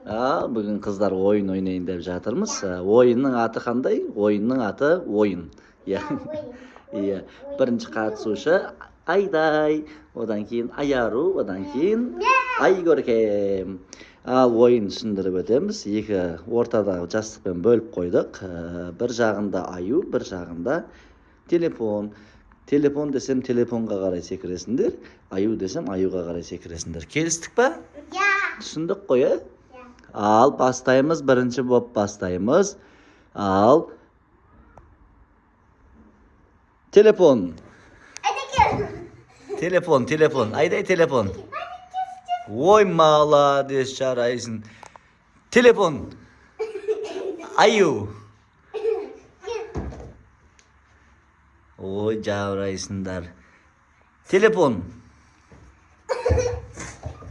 Бүгін қыздар ойын ойнайын деп жатырмыз. Ойынның аты қандай? Ойынның аты ойын. Иә. Бірінші қатысушы Айдай, одан кейін Аяру, одан кейін Айгөркем. Ал ойын түсіндіріп өтеміз. Екі ортадағы жастықпен бөліп қойдық. Бір жағында Аю, бір жағында телефон. Телефон десем телефонға қарай секіресіңдер, Аю десем Аюға қарай секіресіңдер. Келістік па? Түсіндік қой, Ал бастаймыз, бірінші боп бастаймыз. Ал телефон. Телефон. Айдай телефон. Ой, молодец, жарайсың. Телефон. Аю. Ой, жарайсыңдар. Телефон.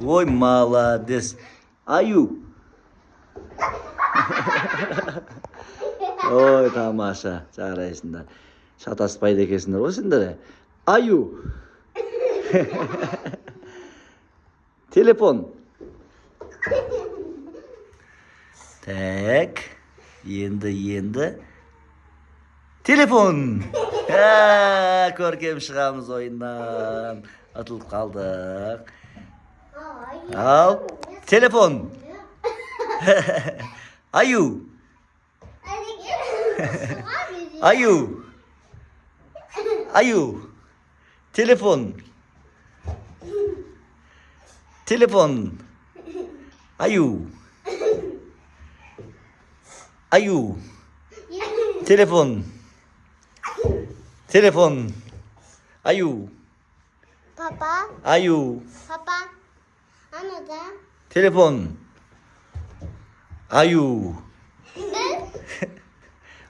Ой, молодец. Аю. Ой, тамаша, жарайсыңдар. Шатаспайды екенсіңдер ғой сендер. Аю. Телефон. Так. Енді. Телефон. Көркем шығамыз ойыннан. Атылып қалдық. Ал, телефон. Аю. Аю. Телефон. Аю. Телефон. Аю. Papa. Аю. Papa. Anada. Телефон. Аю.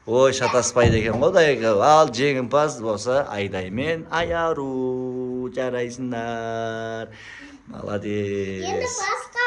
Ой, шатаспайды екен ғой. Ал жеңімпаз болса Айдай мен Аяру. Жарайсыңдар. Молодец. Енді басқа